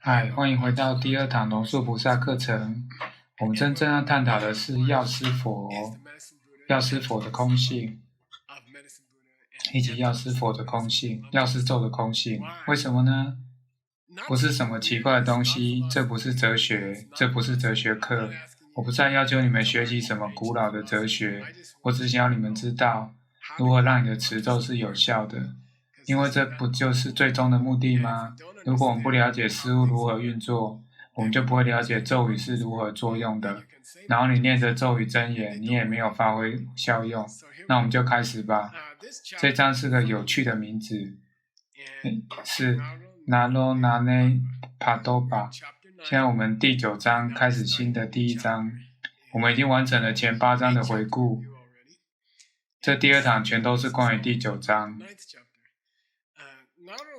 嗨，欢迎回到第二堂龙树菩萨课程。我们真正要探讨的是药师佛的空性，以及药师佛的空性、药师咒的空性。为什么呢？不是什么奇怪的东西，这不是哲学，这不是哲学课。我不再要求你们学习什么古老的哲学，我只想要你们知道如何让你的持咒是有效的，因为这不就是最终的目的吗？如果我们不了解事物如何运作，我们就不会了解咒语是如何作用的。然后你念着咒语真言，你也没有发挥效用。那我们就开始吧。这章是个有趣的名字，是 Naro Nane Padoba。现在我们第9章开始新的第1章，我们已经完成了前8章的回顾。这第2堂全都是关于第9章。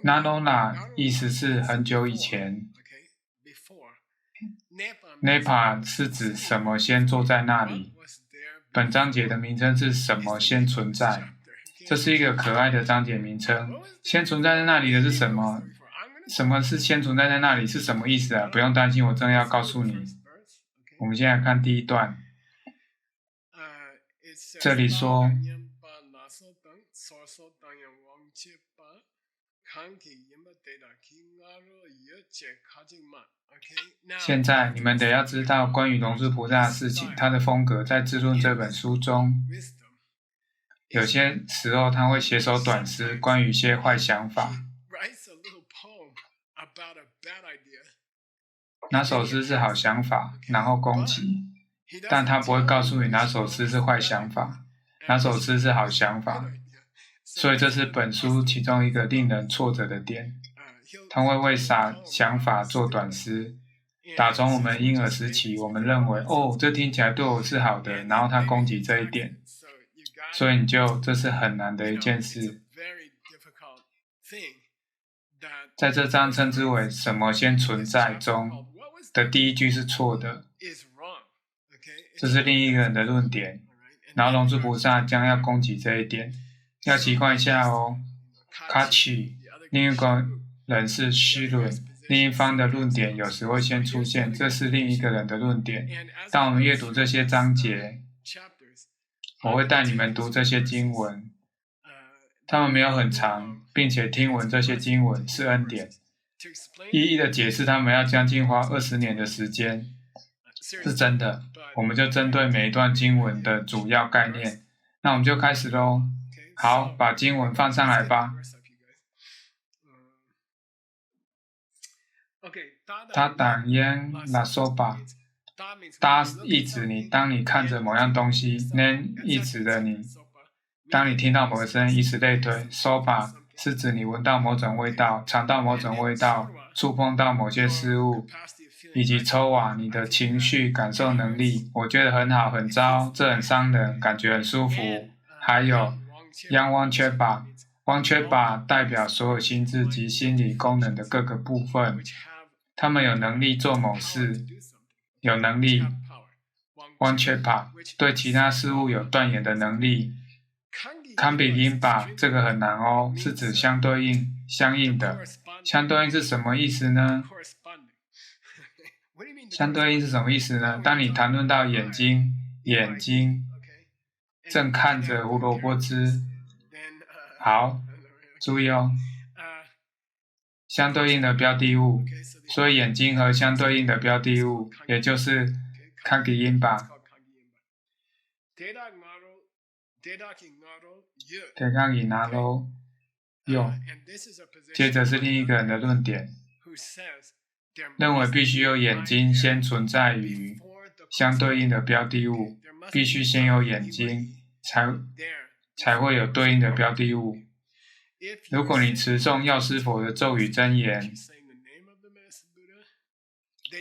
Narona 意思是很久以前。Nepa 是指什么先坐在那里。本章节的名称是什么先存在。这是一个可爱的章节名称。先存在在那里的是什么？什么是先存在在那里是什么意思啊？不用担心，我正要告诉你。我们现在看第1段。这里说现在你们得要知道关于龙树菩萨的事情，他的风格在《智论》这本书中，有些时候他会写首短诗，关于一些坏想法。哪首诗是好想法，然后攻击，但他不会告诉你哪首诗是坏想法，哪首诗是好想法。所以这是本书其中一个令人挫折的点。他会为想法做短诗。打从我们婴儿时期，我们认为这听起来对我是好的，然后他攻击这一点，所以这是很难的一件事。在这章称之为什么先存在中的第1句是错的，这是另一个人的论点，然后龙树菩萨将要攻击这一点。要习惯一下哦。卡奇，另一个人是虚论，另一方的论点有时会先出现，这是另一个人的论点。当我们阅读这些章节，我会带你们读这些经文，他们没有很长，并且听闻这些经文是恩典。一一的解释他们要将近花20年的时间，是真的。我们就针对每一段经文的主要概念，那我们就开始咯。好，把经文放上来吧。他挡烟拉索巴，达意指你，当你看着某样东西 ，nen 意指的你，当你听到某个声音，以此类推。索巴是指你闻到某种味道，尝到某种味道，触碰到某些事物，以及抽瓦你的情绪感受能力。我觉得很好，很糟，这很伤人，感觉很舒服。还有 Yang Wangcheba， Wangcheba 代表所有心智及心理功能的各个部分，他们有能力做某事，有能力 Wangcheba 对其他事物有断言的能力。Kambi-Yinba 这个很难哦，是指相对应、相应的。相对应是什么意思呢？相对应是什么意思呢？当你谈论到眼睛正看着胡萝卜汁，好，注意哦，相对应的标的物，所以眼睛和相对应的标的物，也就是 Kambi-Yinba。接着是另一个人的论点，认为必须有眼睛先存在于相对应的标的物，必须先有眼睛才会有对应的标的物。如果你持诵药师佛的咒语真言，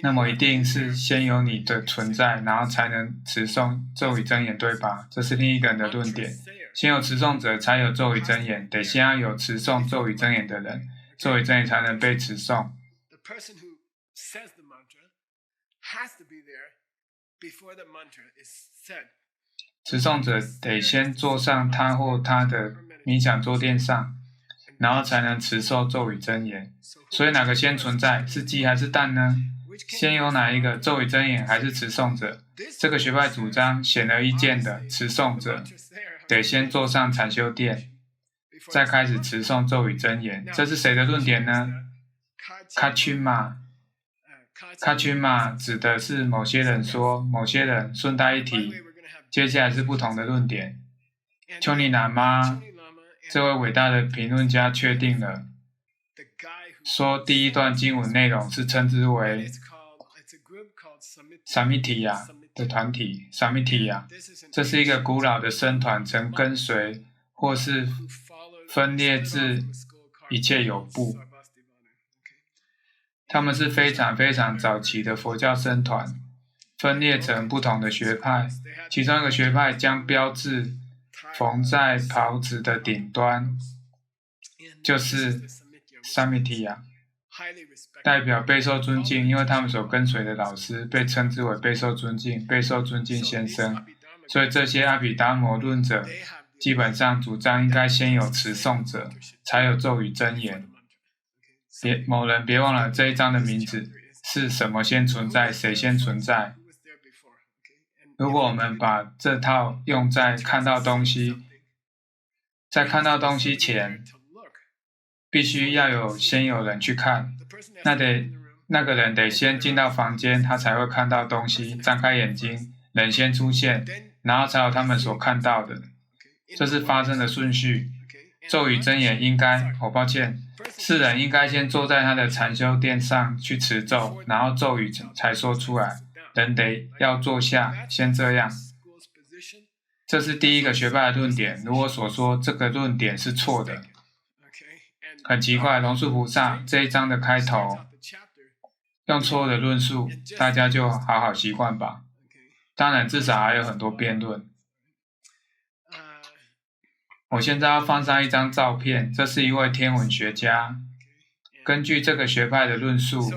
那么一定是先有你的存在，然后才能持诵咒语真言，对吧？这是另一个人的论点。先有持诵者，才有咒语真言，得先要有持诵咒语真言的人，咒语真言才能被持诵。持诵者得先坐上他或他的冥想坐垫上，然后才能持受咒语真言。所以哪个先存在，是鸡还是蛋呢？先有哪一个，咒语真言还是持诵者？这个学派主张显而易见的，持诵者得先坐上禅修垫，再开始持诵咒语真言。这是谁的论点呢？卡钦玛指的是某些人说，某些人顺带一提，接下来是不同的论点。丘尼喇嘛这位伟大的评论家确定了，说第一段经文内容是称之为萨米提亚的团体，萨米提亚，这是一个古老的僧团，曾跟随或是分裂至一切有部。他们是非常非常早期的佛教僧团，分裂成不同的学派，其中一个学派将标志缝在袍子的顶端，就是萨米提亚，代表备受尊敬，因为他们所跟随的老师被称之为备受尊敬、备受尊敬先生，所以这些阿毗达摩论者基本上主张应该先有持诵者，才有咒语真言。某人别忘了这一章的名字是什么先存在，谁先存在。如果我们把这套用在看到东西，在看到东西前，必须要先有人去看，那个人得先进到房间，他才会看到东西，张开眼睛，人先出现，然后才有他们所看到的，这是发生的顺序。咒语真言应该，抱歉，世人应该先坐在他的禅修垫上去持咒，然后咒语才说出来，人得要坐下，先这样。这是第一个学派的论点，如我所说，这个论点是错的。很奇怪，龙树菩萨这一章的开头用错误的论述，大家就好好习惯吧。当然，至少还有很多辩论。我现在要放上一张照片，这是一位天文学家。根据这个学派的论述，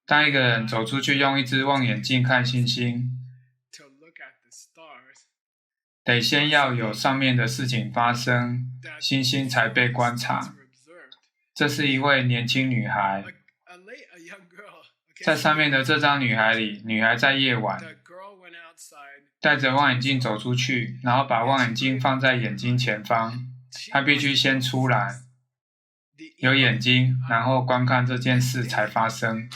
当一个人走出去用一只望远镜看星星，得先要有上面的事情发生，星星才被观察。这是一位年轻女孩，在上面的这张女孩里，女孩在夜晚带着望远镜走出去，然后把望远镜放在眼睛前方，她必须先出来，有眼睛，然后观看这件事才发生。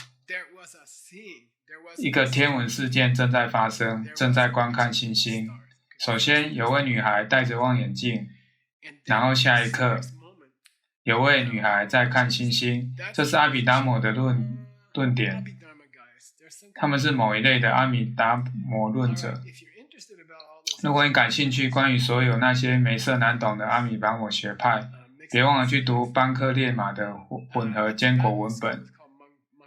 一个天文事件正在发生，正在观看星星。首先有位女孩戴着望远镜，然后下一刻有位女孩在看星星。这是阿毗达摩的论点，他们是某一类的阿弥达摩论者。如果你感兴趣关于所有那些晦涩难懂的阿弥达摩学派，别忘了去读班克列马的混合坚果文本。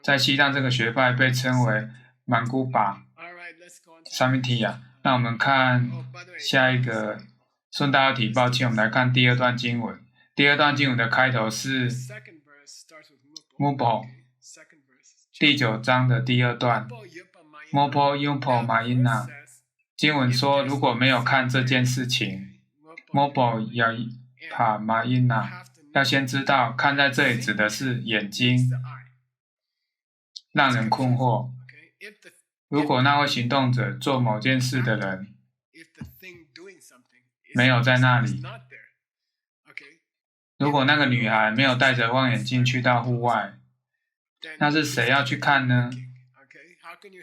在西藏这个学派被称为曼古巴萨米提亚。那我们看下一个顺带要提，抱歉，我们来看第二段经文。第二段经文的开头是 Mupo 第9章的第2段 Mopo Yumpo Maina。 经文说，如果没有看这件事情 Mopo Yapa Maina， 要先知道看在这里指的是眼睛，让人困惑。如果那位行动者做某件事的人没有在那里，如果那个女孩没有带着望远镜去到户外，那是谁要去看呢？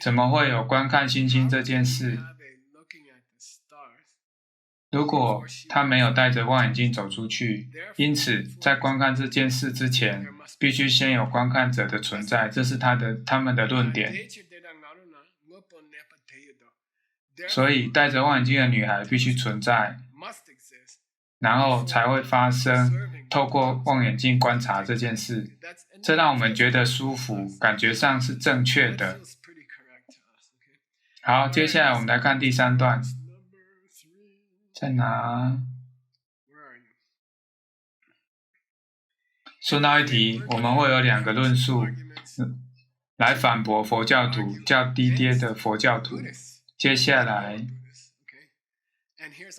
怎么会有观看星星这件事？如果他没有带着望远镜走出去，因此在观看这件事之前，必须先有观看者的存在，这是他们的论点。所以带着望远镜的女孩必须存在，然后才会发生透过望远镜观察这件事，这让我们觉得舒服，感觉上是正确的。好，接下来我们来看第3段，在哪？顺道一提，我们会有2个论述来反驳佛教徒叫低跌的佛教徒。接下来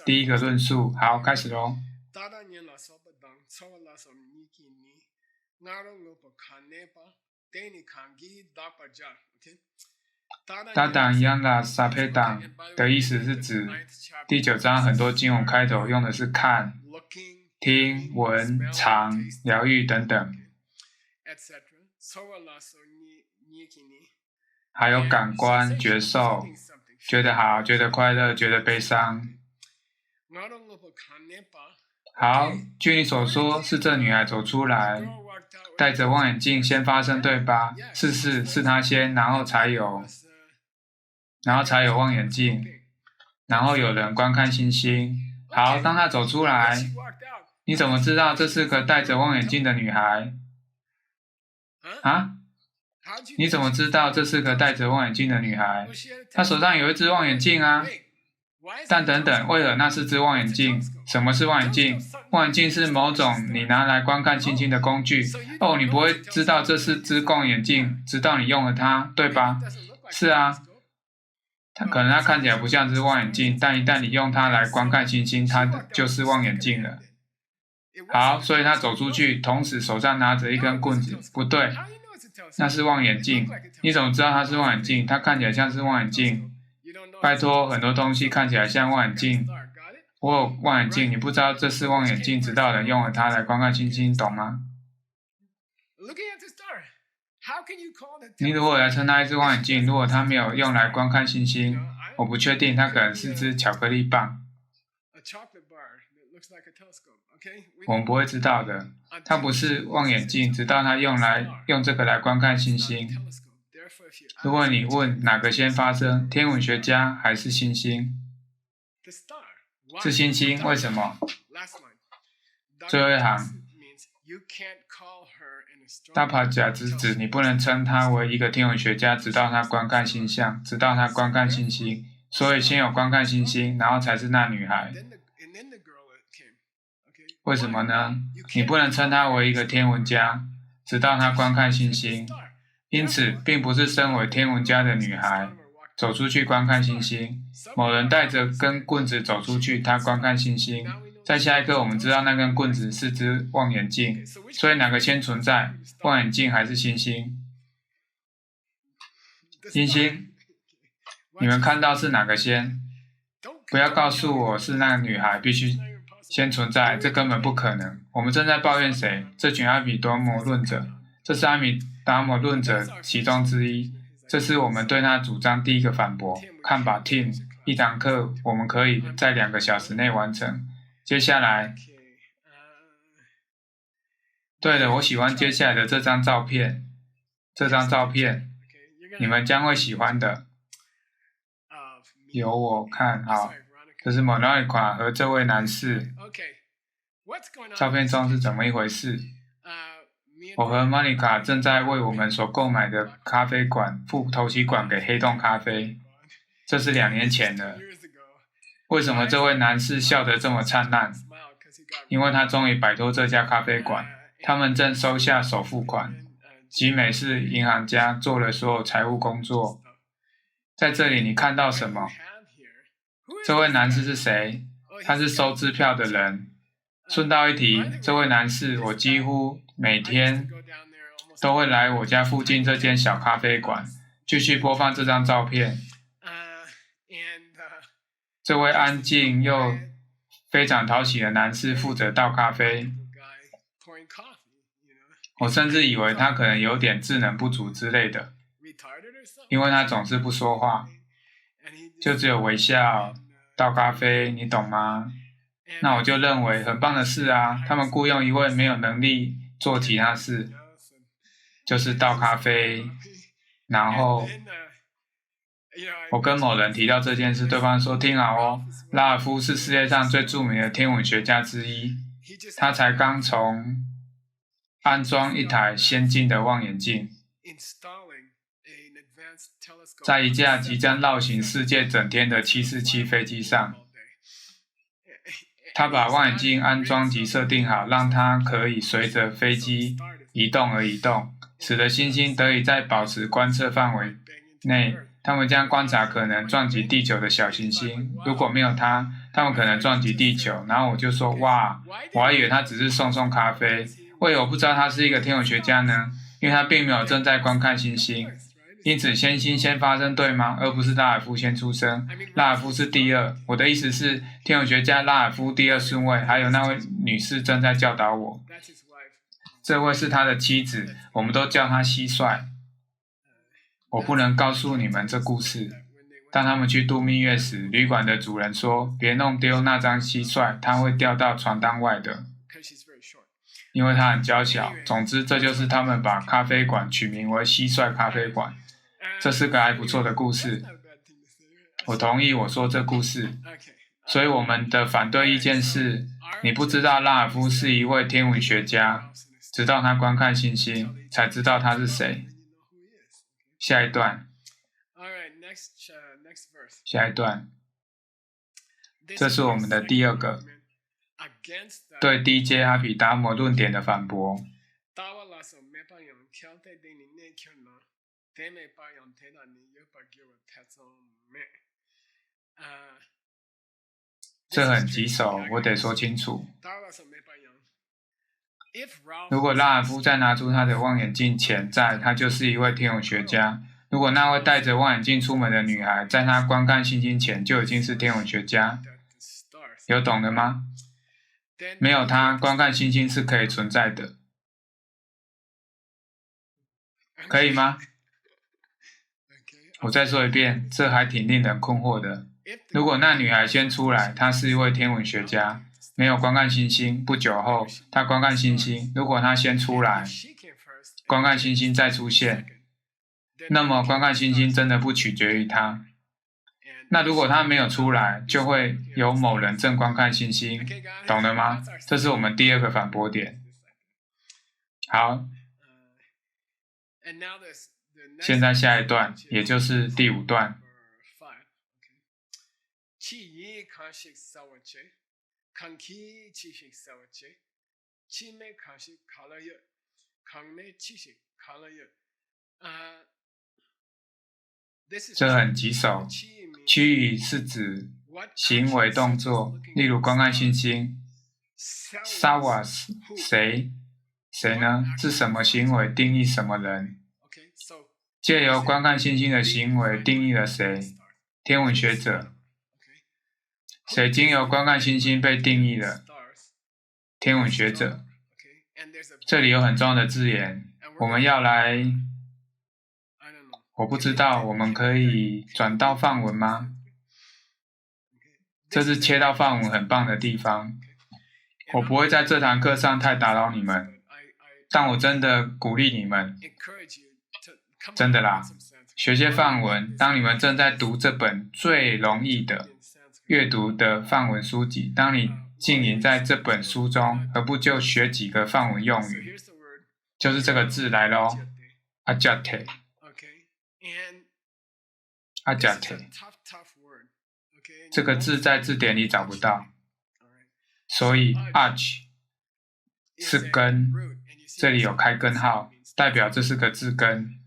第一个论述，好，开始咯。达党央拉萨佩党的意思是指第9章很多经文开头用的是看、听、闻、尝、疗愈等等，还有感官、觉受，觉得好、觉得快乐、觉得悲伤。好，据你所说，是这女孩走出来，戴着望远镜先发生，对吧？是她先，然后才有望远镜，然后有人观看星星。好，当她走出来，你怎么知道这是个戴着望远镜的女孩？啊？你怎么知道这是个戴着望远镜的女孩？她手上有一只望远镜啊。但等等，为何那是只望远镜？什么是望远镜？望远镜是某种你拿来观看星星的工具。哦，你不会知道这是只望远镜，直到你用了它，对吧？是啊，它看起来不像只望远镜，但一旦你用它来观看星星，它就是望远镜了。好，所以他走出去，同时手上拿着一根棍子。不对，那是望远镜。你怎么知道它是望远镜？它看起来像是望远镜。拜托，很多东西看起来像望远镜。我有望远镜，你不知道这是望远镜，直到人用了它来观看星星，懂吗？你如果来称它一只望远镜，如果它没有用来观看星星，我不确定，它可能是只巧克力棒。我们不会知道的，它不是望远镜，直到它用这个来观看星星。如果你问哪个先发生，天文学家还是星星？是星星，为什么？最后一行，大帕贾指你不能称他为一个天文学家，直到他观看星象，直到他观看星星。所以先有观看星星，然后才是那女孩。为什么呢？你不能称他为一个天文家，直到他观看星星。因此，并不是身为天文家的女孩走出去观看星星，某人带着根棍子走出去，他观看星星。在下一刻，我们知道那根棍子是只望远镜。所以哪个先存在？望远镜还是星星？星星。你们看到是哪个先？不要告诉我是那个女孩必须先存在，这根本不可能。我们正在抱怨谁？这群阿米多摩论者。这是阿米达摩论者其中之一，这是我们对他主张第一个反驳。看吧 ，Tim， 一堂课我们可以在2个小时内完成。接下来，对了，我喜欢接下来的这张照片，你们将会喜欢的。由我看，好，这是莫奈卡和这位男士。照片中是怎么一回事？我和莫妮卡正在为我们所购买的咖啡馆付头期款给黑洞咖啡，这是2年前了。为什么这位男士笑得这么灿烂？因为他终于摆脱这家咖啡馆，他们正收下首付款。集美是银行家，做了所有财务工作。在这里你看到什么？这位男士是谁？他是收支票的人。顺道一提，这位男士我几乎每天都会来我家附近这间小咖啡馆，继续播放这张照片。这位安静又非常讨喜的男士负责倒咖啡。我甚至以为他可能有点智能不足之类的，因为他总是不说话，就只有微笑、倒咖啡，你懂吗？那我就认为很棒的事啊，他们雇佣一位没有能力做其他事，就是倒咖啡。然后我跟某人提到这件事，对方说听好哦，拉尔夫是世界上最著名的天文学家之一，他才刚从安装一台先进的望远镜，在一架即将绕行世界整天的747飞机上。他把望远镜安装及设定好，让它可以随着飞机移动而移动，使得星星得以在保持观测范围内。他们将观察可能撞击地球的小行星。如果没有它，他们可能撞击地球，然后我就说哇，我还以为他只是送咖啡，为何我不知道他是一个天文学家呢？因为他并没有正在观看星星，因此先星先发生对吗？而不是拉尔夫先出生，拉尔夫是第二。我的意思是，天文学家拉尔夫第二顺位，还有那位女士正在教导我。这位是他的妻子，我们都叫他蟋蟀。我不能告诉你们这故事。当他们去度蜜月时，旅馆的主人说：“别弄丢那张蟋蟀，它会掉到床单外的，因为它很娇小。”总之，这就是他们把咖啡馆取名为蟋蟀咖啡馆。这是个还不错的故事。我同意我说这故事。所以我们的反对意见是：你不知道拉尔夫是一位天文学家，直到他观看星星，才知道他是谁。下一段。下一段，这是我们的第二个对 DJ 阿毗达摩论点的反驳。这很棘手，我得说清楚。如果拉尔夫在拿出他的望远镜前，他就是一位天文学家。如果那位带着望远镜出门的女孩，在她观看星星前就已经是天文学家，有懂了吗？没有她，观看星星是可以存在的，可以吗？我再说一遍，这还挺令人困惑的。如果那女孩先出来，她是一位天文学家，没有观看星星，不久后她观看星星。如果她先出来，观看星星再出现，那么观看星星真的不取决于他。那如果他没有出来，就会有某人正观看星星，懂了吗？这是我们第二个反驳点。好，现在下一段，也就是第5段。这很棘手。趋语是指行为动作，例如观看星星。Sawas 谁呢？是什么行为定义什么人？借由观看星星的行为定义了谁？天文学者。谁经由观看星星被定义了？天文学者。这里有很重要的字眼，我们要来，我不知道，我们可以转到范文吗？这是切到范文很棒的地方。我不会在这堂课上太打扰你们，但我真的鼓励你们，真的啦，学些范文。当你们正在读这本最容易的阅读的范文书籍，当你浸淫在这本书中，何不就学几个范文用语？就是这个字来咯 ，ajate。ajate 这个字在字典里找不到，所以 arch 是根，这里有开根号，代表这是个字根。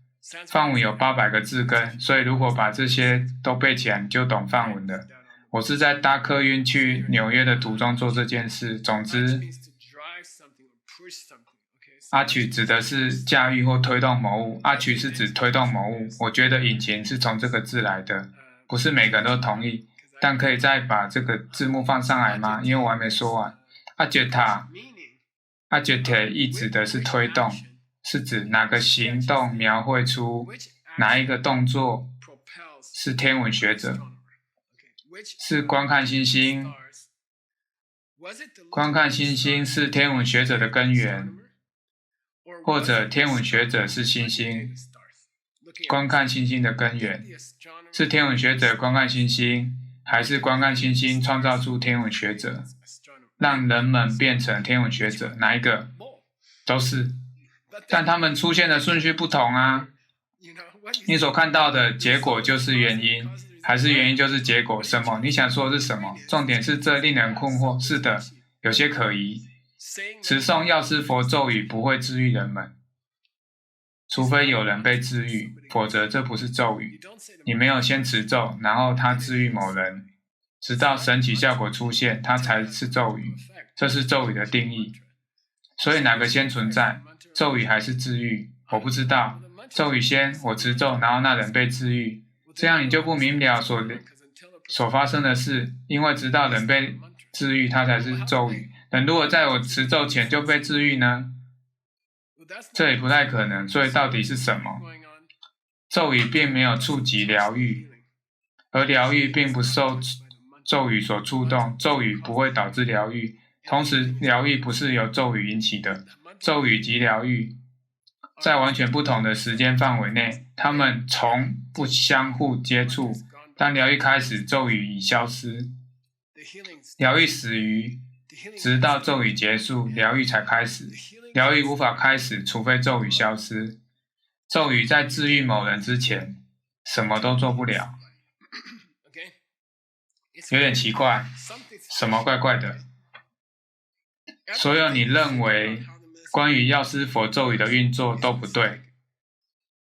范文有800个字根，所以如果把这些都背起来，你就懂范文了。我是在搭客运去纽约的途中做这件事。总之，arch 指的是驾驭或推动某物 ，arch 是指推动某物。我觉得引擎是从这个字来的，不是每个人都同意，但可以再把这个字幕放上来吗？因为我还没说完。agita 意指的是推动，是指哪个行动描绘出哪一个动作，是天文学者，是观看星星。观看星星是天文学者的根源，或者天文学者是星星，观看星星的根源。是天文学者观看星星，还是观看星星创造出天文学者，让人们变成天文学者？哪一个？都是，但他们出现的顺序不同啊。你所看到的结果就是原因，还是原因就是结果？什么？你想说的是什么？重点是这令人困惑。是的，有些可疑。持诵药师佛咒语不会治愈人们，除非有人被治愈，否则这不是咒语。你没有先持咒，然后他治愈某人，直到神奇效果出现，它才是咒语。这是咒语的定义。所以哪个先存在？咒语还是治愈？我不知道。咒语先，我持咒，然后那人被治愈，这样你就不明了所发生的事，因为直到人被治愈，它才是咒语。人如果在我持咒前就被治愈呢？这也不太可能。所以到底是什么？咒语并没有触及疗愈，而疗愈并不受咒语所触动，咒语不会导致疗愈。同时，疗愈不是由咒语引起的。咒语及疗愈在完全不同的时间范围内，它们从不相互接触。当疗愈开始，咒语已消失。疗愈始于，直到咒语结束，疗愈才开始。疗愈无法开始，除非咒语消失。咒语在治愈某人之前，什么都做不了。有点奇怪，什么怪怪的？所有你认为关于药师佛咒语的运作都不对，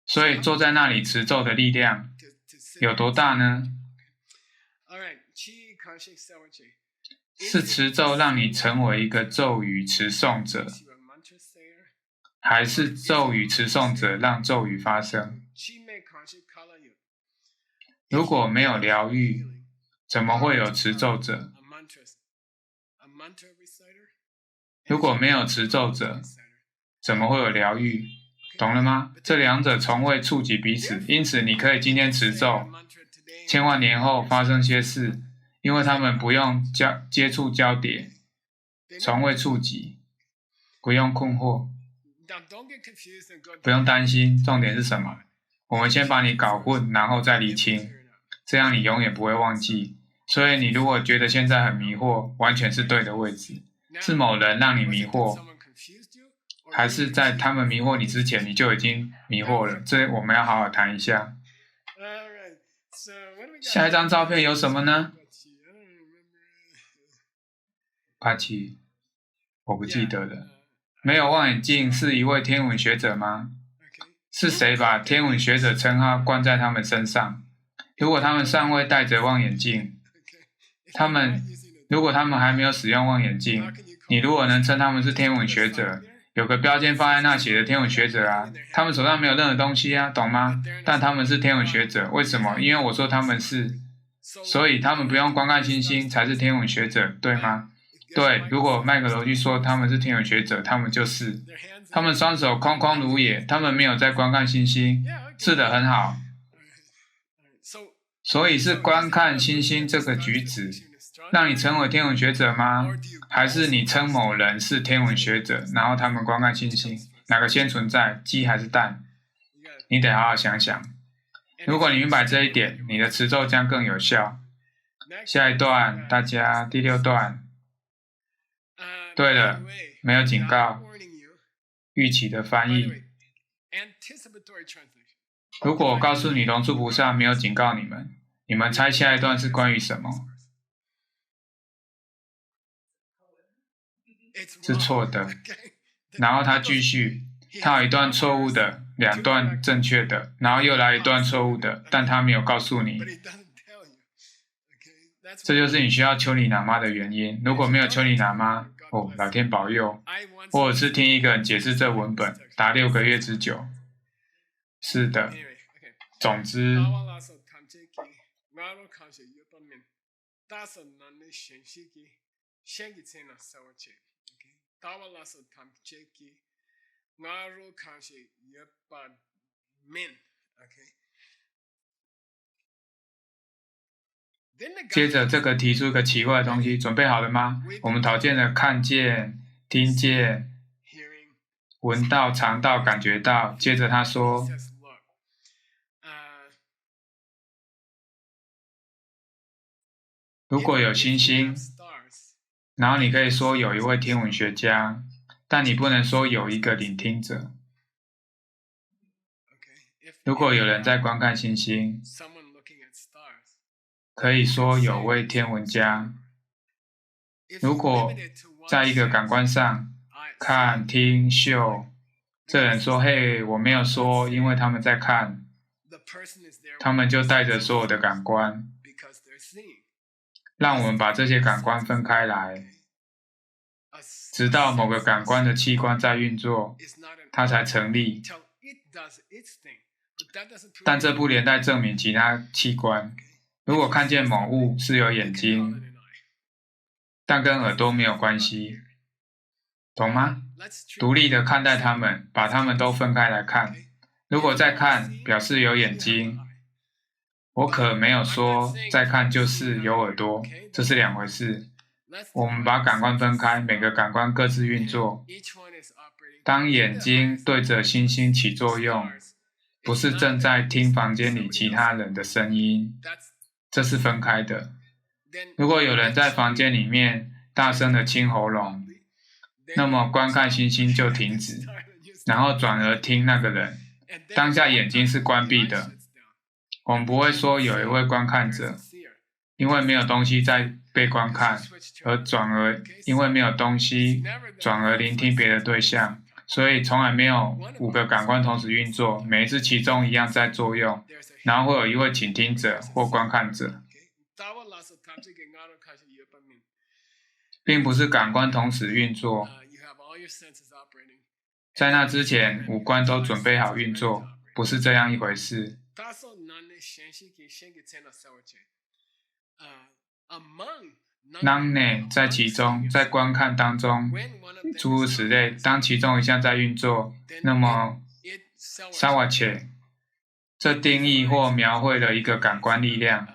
所以坐在那里持咒的力量有多大呢？是持咒让你成为一个咒语持诵者，还是咒语持诵者让咒语发生？如果没有疗愈，怎么会有持咒者？如果没有持咒者，怎么会有疗愈？懂了吗？这两者从未触及彼此，因此你可以今天持咒，千万年后发生些事，因为他们不用接触交叠，从未触及，不用困惑，不用担心。重点是什么？我们先把你搞混，然后再厘清，这样你永远不会忘记。所以你如果觉得现在很迷惑，完全是对的位置。是某人让你迷惑，还是在他们迷惑你之前，你就已经迷惑了？这我们要好好谈一下。下一张照片有什么呢？帕奇，我不记得了。没有望远镜是一位天文学者吗？是谁把天文学者称号冠在他们身上？如果他们尚未戴着望远镜，如果他们还没有使用望远镜，你如果能称他们是天文学者，有个标签放在那写的天文学者啊，他们手上没有任何东西啊，懂吗？但他们是天文学者，为什么？因为我说他们是，所以他们不用观看星星才是天文学者，对吗？对，如果麦克罗去说他们是天文学者，他们就是。他们双手空空如也，他们没有在观看星星。是的，很好。所以是观看星星这个举止让你成为天文学者吗？还是你称某人是天文学者，然后他们观看星星？哪个先存在，鸡还是蛋？你得好好想想。如果你明白这一点，你的持咒将更有效。下一段，大家第6段。对了，没有警告，预期的翻译。如果我告诉你龙树菩萨没有警告你们，你们猜下一段是关于什么？是错的。然后他继续，他有一段错误的，2段正确的，然后又来一段错误的，但他没有告诉你。这就是你需要丘尼喇嘛的原因。如果没有丘尼喇嘛，老天保佑，或者是听一个人解释这文本，达6个月之久。是的，总之，接着这个提出一个奇怪的东西，准备好了吗？我们讨见了看见、听见、闻到、尝到、感觉到。接着他说，如果有星星，然后你可以说有一位天文学家，但你不能说有一个聆听者。如果有人在观看星星，可以说有位天文家。如果在一个感官上看、听、嗅，这人说：“嘿，我没有说，因为他们在看。”他们就带着所有的感官。让我们把这些感官分开来，直到某个感官的器官在运作，它才成立。但这不连带证明其他器官。如果看见某物是有眼睛，但跟耳朵没有关系，懂吗？独立的看待它们，把它们都分开来看。如果再看，表示有眼睛，我可没有说再看就是有耳朵，这是两回事。我们把感官分开，每个感官各自运作。当眼睛对着星星起作用，不是正在听房间里其他人的声音，这是分开的。如果有人在房间里面大声的清喉咙，那么观看星星就停止，然后转而听那个人。当下眼睛是关闭的，我们不会说有一位观看者，因为没有东西在被观看，而因为没有东西转而聆听别的对象，所以从来没有5个感官同时运作，每一次其中一样在作用，然后会有一位倾听者或观看者，并不是感官同时运作。在那之前，5官都准备好运作，不是这样一回事。囊内在其中，在观看当中，诸如此类。当其中一项在运作，那么萨瓦切这定义或描绘了一个感官力量。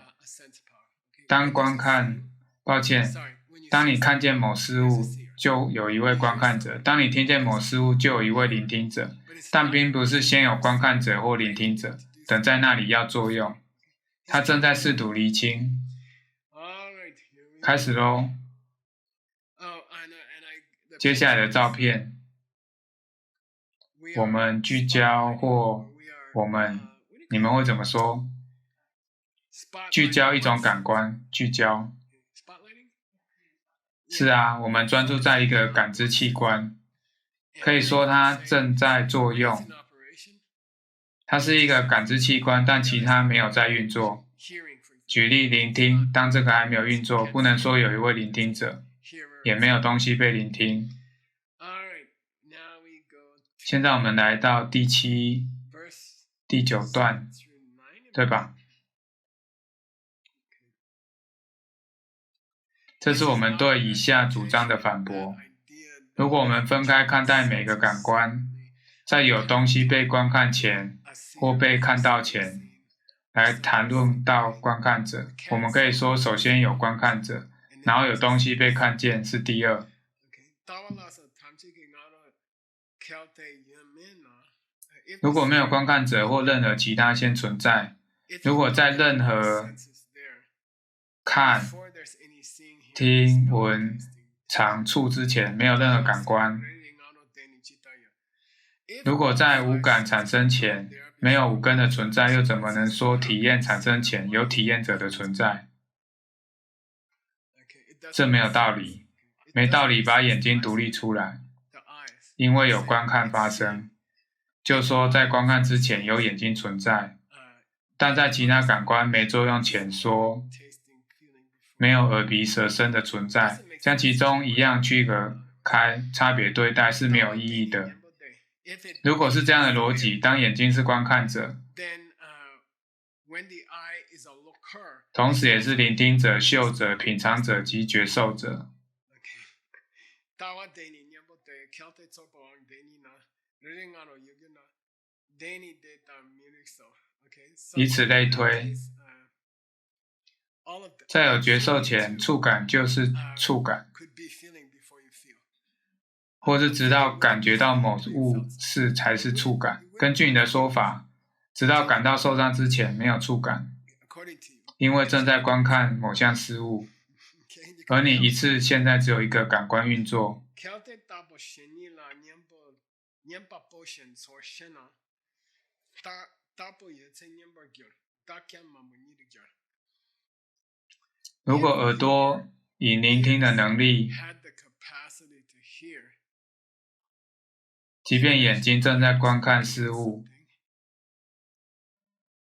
当你看见某事物，就有一位观看者；当你听见某事物，就有一位聆听者。但并不是先有观看者或聆听者，等在那里要作用。他正在试图厘清。开始咯。接下来的照片，我们聚焦或你们会怎么说？聚焦一种感官，聚焦。是啊，我们专注在一个感知器官，可以说它正在作用。它是一个感知器官，但其他没有在运作。举例，聆听，当这个还没有运作，不能说有一位聆听者，也没有东西被聆听。现在我们来到第7、第9段，对吧？这是我们对以下主张的反驳。如果我们分开看待每个感官，在有东西被观看前或被看到前，来谈论到观看者，我们可以说首先有观看者，然后有东西被看见是第二。如果没有观看者或任何其他先存在，如果在任何看、听、闻、尝、触之前没有任何感官，如果在五感产生前没有五根的存在，又怎么能说体验产生前有体验者的存在？这没有道理，没道理把眼睛独立出来，因为有观看发生。就说在观看之前有眼睛存在，但在其他感官没作用前说没有耳鼻舌身的存在，将其中一样区隔开，差别对待是没有意义的。如果是这样的逻辑，当眼睛是观看者，同时也是聆听者、嗅者、品尝者及觉受者。以此类推，在有觉受前，触感就是触感，或是直到感觉到某物事才是触感。根据你的说法，直到感到受伤之前没有触感，因为正在观看某项事物，而你一次现在只有一个感官运作。如果耳朵以聆听的能力，即便眼睛正在观看事物，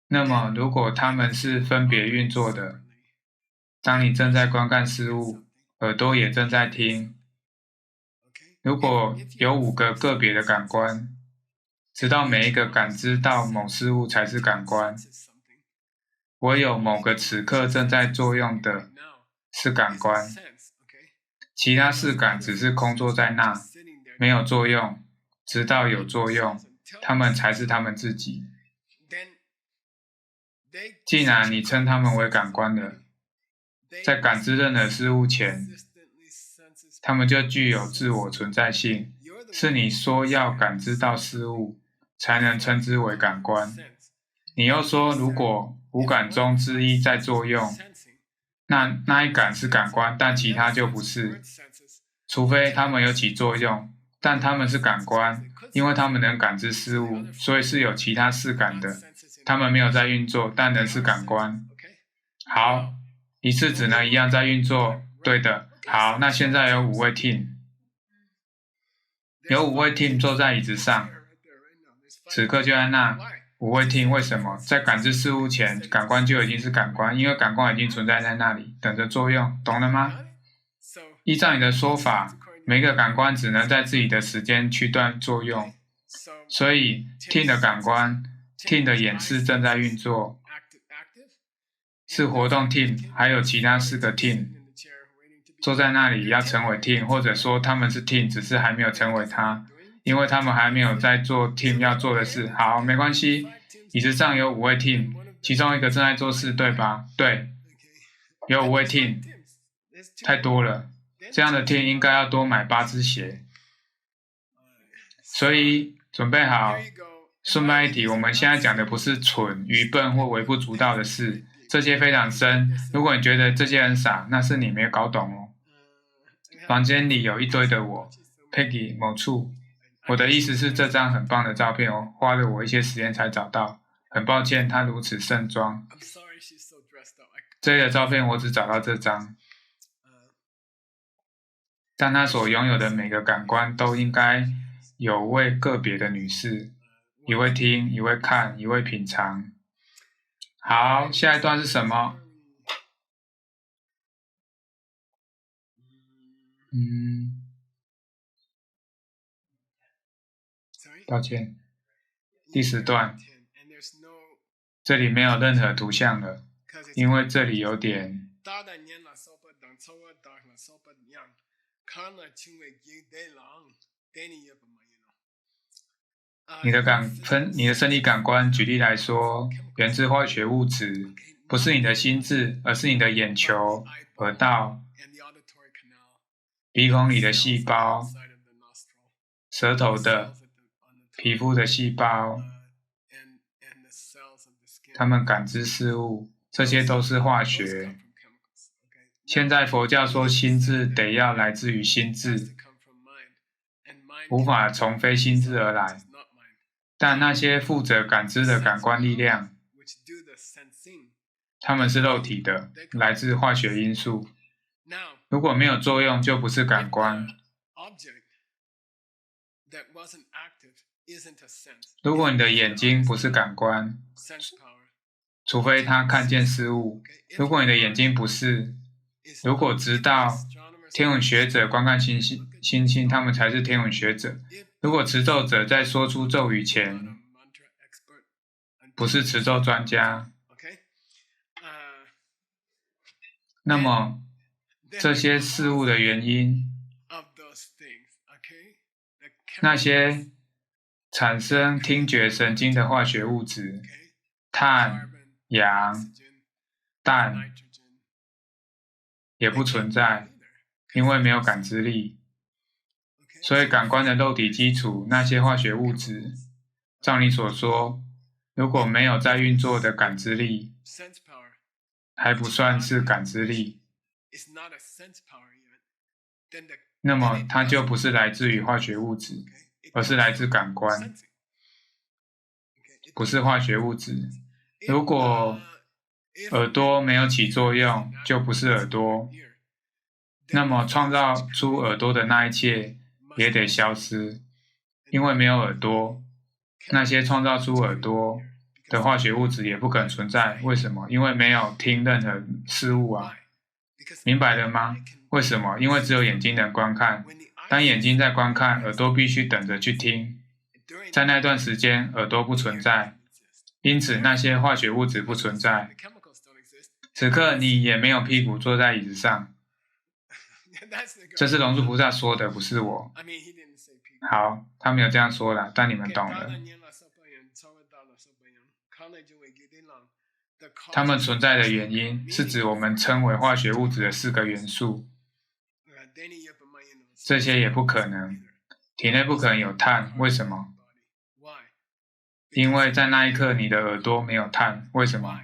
那么如果它们是分别运作的，当你正在观看事物，耳朵也正在听。如果有5个个别的感官，直到每一个感知到某事物才是感官，唯有某个此刻正在作用的是感官，其他4感只是空坐在那，没有作用，直到有作用，它们才是它们自己。既然你称它们为感官了，在感知任何事物前，它们就具有自我存在性，是你说要感知到事物，才能称之为感官。你又说，如果5感中之一在作用，那一感是感官，但其他就不是，除非它们有起作用，但它们是感官，因为它们能感知事物，所以是有其他4感的，它们没有在运作，但仍是感官。好，一次只能一样在运作，对的。好，那现在有5位 team， 有5位 team 坐在椅子上，此刻就在那。5位 team 为什么？在感知事物前，感官就已经是感官，因为感官已经存在在那里，等着作用，懂了吗？依照你的说法，每个感官只能在自己的时间区段作用，所以 team 的感官 team 的演示正在运作，是活动 team， 还有其他4个 team 坐在那里要成为 team， 或者说他们是 team， 只是还没有成为它，因为他们还没有在做 team 要做的事。好，没关系，椅子上有5位 team， 其中1个正在做事，对吧？对，有5位 team， 太多了，这样的 team 应该要多买8只鞋。所以准备好，顺带一提，我们现在讲的不是蠢、愚笨或微不足道的事，这些非常深。如果你觉得这些很傻，那是你没有搞懂哦。房间里有一堆的我 ，Peggy 某处。我的意思是这张很棒的照片哦，花了我一些时间才找到。很抱歉，她如此盛装。这个照片我只找到这张，但她所拥有的每个感官都应该有位个别的女士，一位听，一位看，一位品尝。好，下一段是什么？抱歉，第10段，这里没有任何图像了，因为这里有点你的生理感官，举例来说，源自化学物质，不是你的心智，而是你的眼球、耳道、鼻孔里的细胞、舌头的、皮肤的细胞，它们感知事物，这些都是化学。现在佛教说心智得要来自于心智，无法从非心智而来，但那些负责感知的感官力量，它们是肉体的，来自化学因素。如果没有作用，就不是感官。如果你的眼睛不是感官，除非它看见事物。如果你的眼睛不是，如果直到天文学者观看星星，他们才是天文学者。如果持咒者在说出咒语前不是持咒专家，那么这些事物的原因，那些产生听觉神经的化学物质，碳、氧、氮也不存在，因为没有感知力。所以感官的肉体基础，那些化学物质，照你所说，如果没有在运作的感知力，还不算是感知力，那么它就不是来自于化学物质，而是来自感官，不是化学物质。如果耳朵没有起作用，就不是耳朵，那么创造出耳朵的那一切也得消失，因为没有耳朵，那些创造出耳朵的化学物质也不可能存在。为什么？因为没有听任何事物啊。明白了吗？为什么？因为只有眼睛能观看。当眼睛在观看，耳朵必须等着去听。在那段时间，耳朵不存在，因此那些化学物质不存在。此刻你也没有屁股坐在椅子上。这是龙树菩萨说的，不是我。好，他没有这样说啦，但你们懂了。它们存在的原因是指我们称为化学物质的4个元素，这些也不可能。体内不可能有碳，为什么？因为在那一刻你的耳朵没有碳，为什么？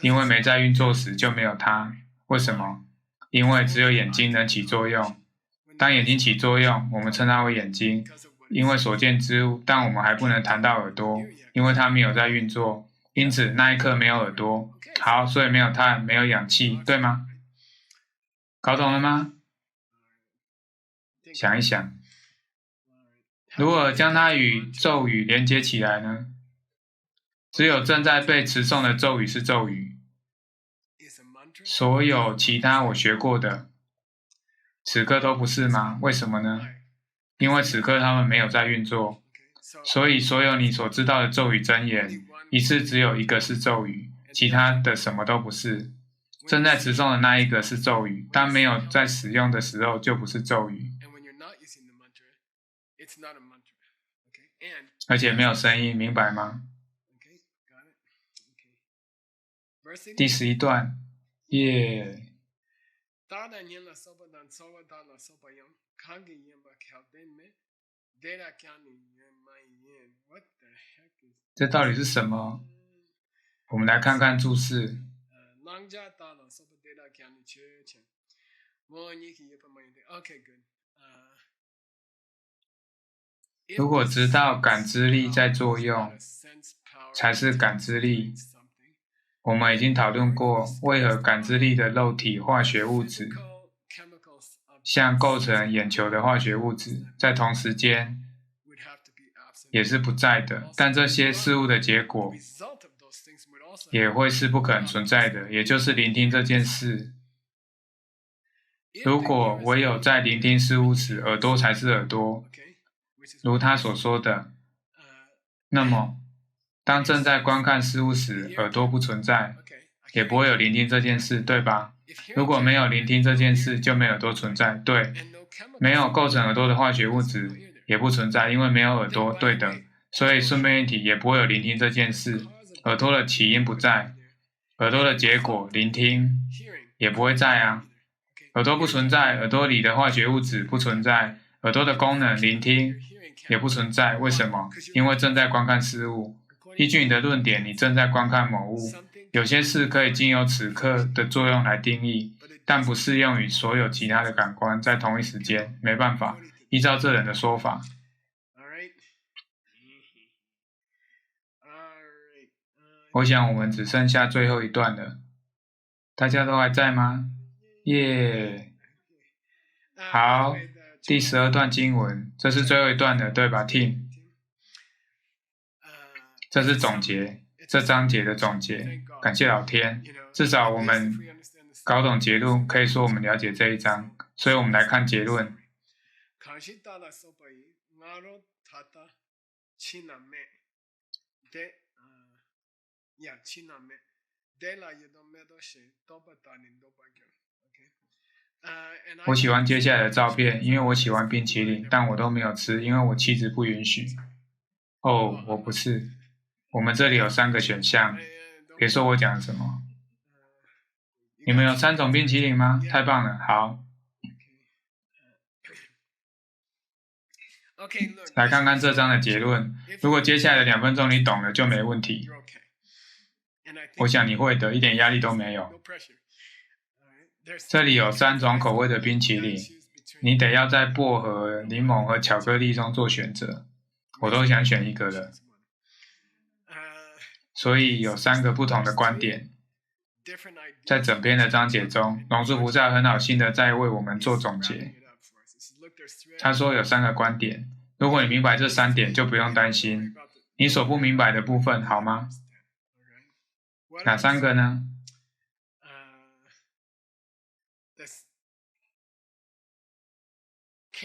因为没在运作时就没有它，为什么？因为只有眼睛能起作用。当眼睛起作用，我们称它为眼睛，因为所见之物，但我们还不能谈到耳朵，因为它没有在运作，因此那一刻没有耳朵。好，所以没有碳，没有氧气，对吗？搞懂了吗？想一想，如何将它与咒语连接起来呢？只有正在被持诵的咒语是咒语，所有其他我学过的，此刻都不是吗？为什么呢？因为此刻它们没有在运作，所以所有你所知道的咒语真言，一次只有一个是咒语，其他的什么都不是。正在持诵的那一个是咒语，当没有在使用的时候就不是咒语，而且没有声音，明白吗？第11段，耶。这到底是什么？我们来看看注释。如果知道感知力在作用，才是感知力。我们已经讨论过，为何感知力的肉体化学物质，像构成眼球的化学物质，在同时间也是不在的，但这些事物的结果也会是不可能存在的，也就是聆听这件事。如果唯有在聆听事物时，耳朵才是耳朵，如他所说的，那么当正在观看事物时，耳朵不存在，也不会有聆听这件事，对吧？如果没有聆听这件事，就没有耳朵存在，对。没有构成耳朵的化学物质也不存在，因为没有耳朵，对的。所以顺便一提，也不会有聆听这件事。耳朵的起因不在，耳朵的结果聆听也不会在啊。耳朵不存在，耳朵里的化学物质不存在，耳朵的功能聆听也不存在。为什么？因为正在观看事物。依据你的论点，你正在观看某物。有些事可以经由此刻的作用来定义，但不适用于所有其他的感官在同一时间。没办法，依照这人的说法。我想我们只剩下最后一段了，大家都还在吗？耶！好，第12段经文，这是最后一段了，对吧 ，Tim？ 这是总结，这章节的总结。感谢老天，至少我们搞懂结论，可以说我们了解这一章。所以我们来看结论。我喜欢接下来的照片，因为我喜欢冰淇淋，但我都没有吃，因为我妻子不允许。哦，我不是。我们这里有3个选项，别说我讲什么。你们有3种冰淇淋吗？太棒了，好。来看看这章的结论。如果接下来的2分钟你懂了，就没问题。我想你会的，一点压力都没有。这里有3种口味的冰淇淋，你得要在薄荷、柠檬和巧克力中做选择。我都想选一个了。所以有3个不同的观点。在整篇的章节中，龙树菩萨很好心的在为我们做总结。他说有3个观点，如果你明白这3点，就不用担心你所不明白的部分，好吗？哪3个呢？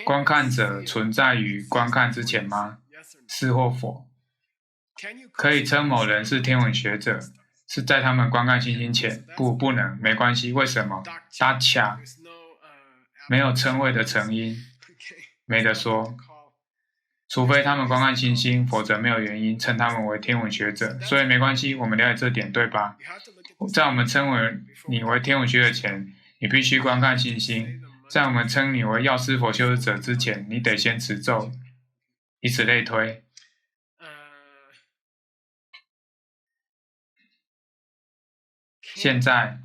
观看者存在于观看之前吗？是或否？可以称某人是天文学者，是在他们观看星星前？不能，没关系。为什么？打卡，没有称谓的成因，没得说。除非他们观看星星，否则没有原因称他们为天文学者。所以没关系，我们了解这点，对吧？在我们称为你为天文学者前，你必须观看星星；在我们称你为药师佛修持者之前，你得先持咒，以此类推。现在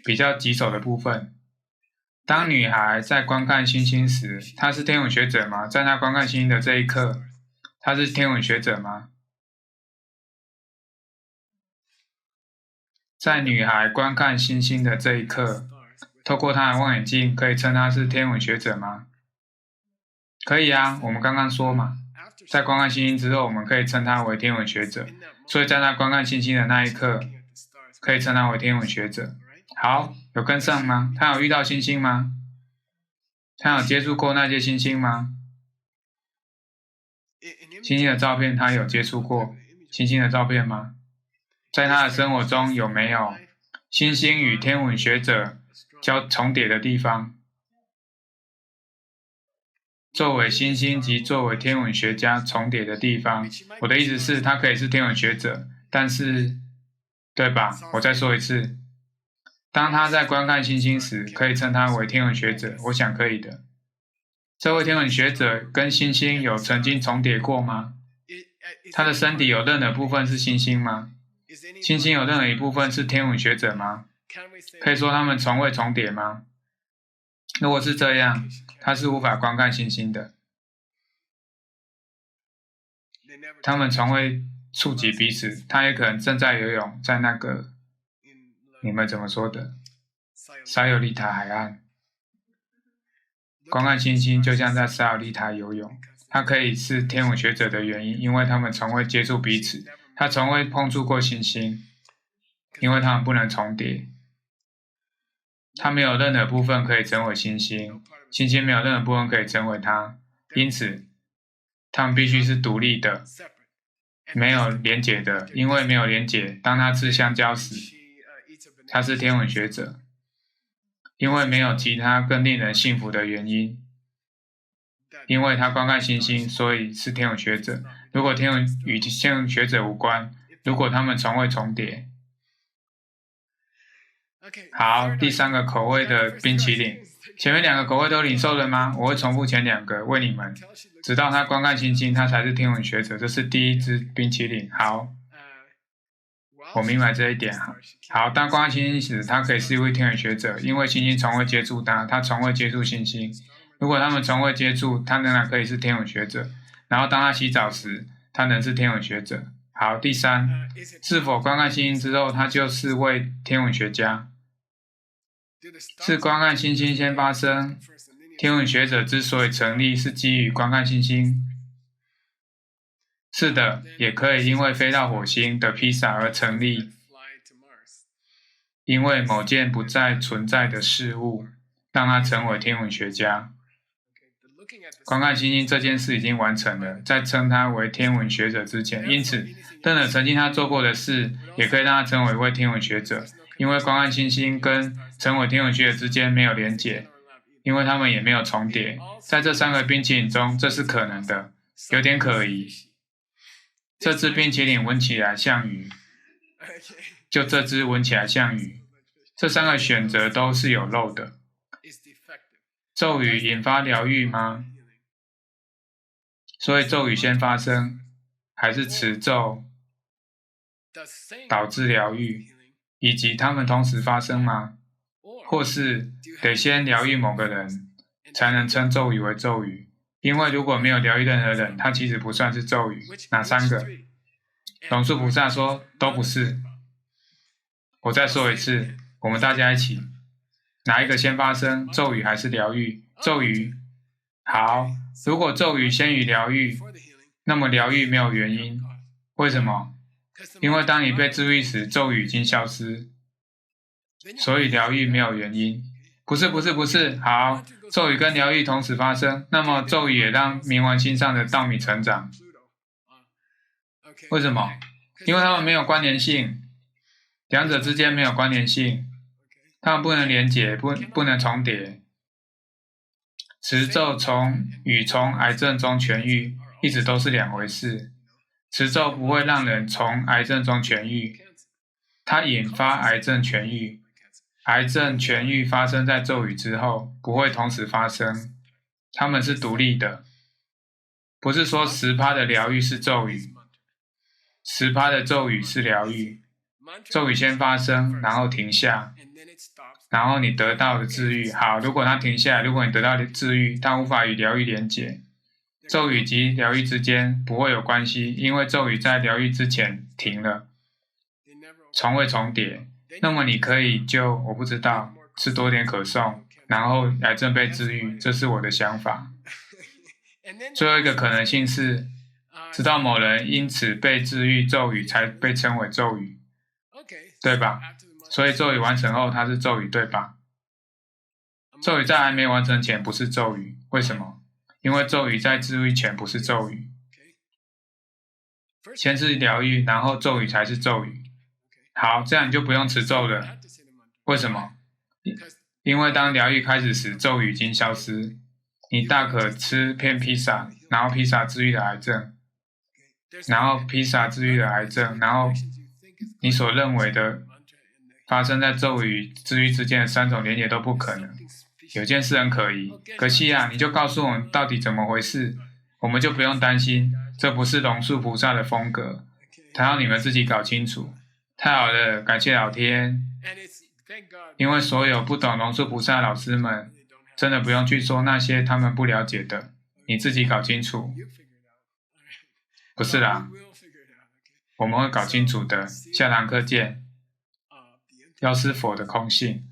比较棘手的部分，当女孩在观看星星时，她是天文学者吗？在她观看星星的这一刻，她是天文学者吗？在女孩观看星星的这一刻，透过她的望远镜，可以称她是天文学者吗？可以啊，我们刚刚说嘛，在观看星星之后，我们可以称她为天文学者，所以在她观看星星的那一刻，可以称她为天文学者。好，有跟上吗？她有遇到星星吗？她有接触过那些星星吗？星星的照片她有接触过星星的照片吗？在她的生活中有没有星星与天文学者重叠的地方？作为星星及作为天文学家重叠的地方，我的意思是，他可以是天文学者，但是，对吧？我再说一次，当他在观看星星时，可以称他为天文学者，我想可以的。这位天文学者跟星星有曾经重叠过吗？他的身体有任何部分是星星吗？星星有任何一部分是天文学者吗？可以说他们从未重叠吗？如果是这样，他是无法观看星星的。他们从未触及彼此，他也可能正在游泳在那个你们怎么说的沙尤丽塔海岸。观看星星就像在沙尤丽塔游泳。他可以是天文学者的原因，因为他们从未接触彼此，他从未碰触过星星，因为他们不能重叠。他没有任何部分可以成为星星，星星没有任何部分可以成为他，因此他们必须是独立的，没有连结的。因为没有连结，当他吃香蕉时，他是天文学者。因为没有其他更令人信服的原因，因为他观看星星，所以是天文学者。如果天文与天文学者无关，如果他们从未重叠。好，第三个口味的冰淇淋，前面两个口味都领受了吗？我会重复前两个为你们，直到他观看星星，他才是天文学者。这是第一支冰淇淋。好，我明白这一点。好，当观看星星时，他可以是一位天文学者，因为星星从未接触他，他从未接触星星。如果他们从未接触，他仍然可以是天文学者。然后当他洗澡时，他仍是天文学者。好，第三，是否观看星星之后，他就是位天文学家？是观看星星先发生，天文学者之所以成立是基于观看星星。是的，也可以因为飞到火星的披萨而成立，因为某件不再存在的事物让他成为天文学家。观看星星这件事已经完成了，在称他为天文学者之前，因此任何曾经他做过的事也可以让他成为一位天文学者，因为观看星星跟成为天文学者之间没有连结，因为他们也没有重叠。在这三个冰淇淋中，这是可能的，有点可疑。这支冰淇淋闻起来像鱼，就这支闻起来像鱼。这三个选择都是有漏的。咒语引发疗愈吗？所以咒语先发生，还是持咒导致疗愈，以及它们同时发生吗？或是得先疗愈某个人，才能称咒语为咒语？因为如果没有疗愈任何人，它其实不算是咒语。哪三个？龙树菩萨说都不是。我再说一次，我们大家一起，哪一个先发生？咒语还是疗愈？咒语。好，如果咒语先于疗愈，那么疗愈没有原因。为什么？因为当你被治愈时，咒语已经消失，所以疗愈没有原因。不是，好，咒语跟疗愈同时发生，那么咒语也让冥王星上的稻米成长。为什么？因为它们没有关联性，两者之间没有关联性，它们不能连结，不能重叠。持咒从癌症中痊愈一直都是两回事。持咒不会让人从癌症中痊愈，它引发癌症痊愈。癌症痊愈发生在咒语之后，不会同时发生，它们是独立的。不是说10%的疗愈是咒语，10%的咒语是疗愈。咒语先发生，然后停下，然后你得到的治愈。好，如果它停下来，如果你得到的治愈，它无法与疗愈连结，咒语及疗愈之间不会有关系，因为咒语在疗愈之前停了，从未重叠。那么你可以我不知道，吃多点可颂，然后癌症被治愈，这是我的想法。最后一个可能性是，直到某人因此被治愈，咒语才被称为咒语，对吧？所以咒语完成后，它是咒语，对吧？咒语在还没完成前不是咒语，为什么？因为咒语在治愈前不是咒语，先是疗愈，然后咒语才是咒语。好，这样你就不用持咒了。为什么？因为当疗愈开始时，咒语已经消失。你大可吃片披萨，然后披萨治愈了癌症，然后披萨治愈了癌症，然后你所认为的发生在咒语治愈之间的3种连结都不可能。有件事很可疑，可惜啊，你就告诉我们到底怎么回事，我们就不用担心，这不是龙树菩萨的风格，他要你们自己搞清楚。太好了，感谢老天，因为所有不懂龙树菩萨的老师们真的不用去说那些他们不了解的，你自己搞清楚。不是啦，我们会搞清楚的，下堂课见。药师佛的空性。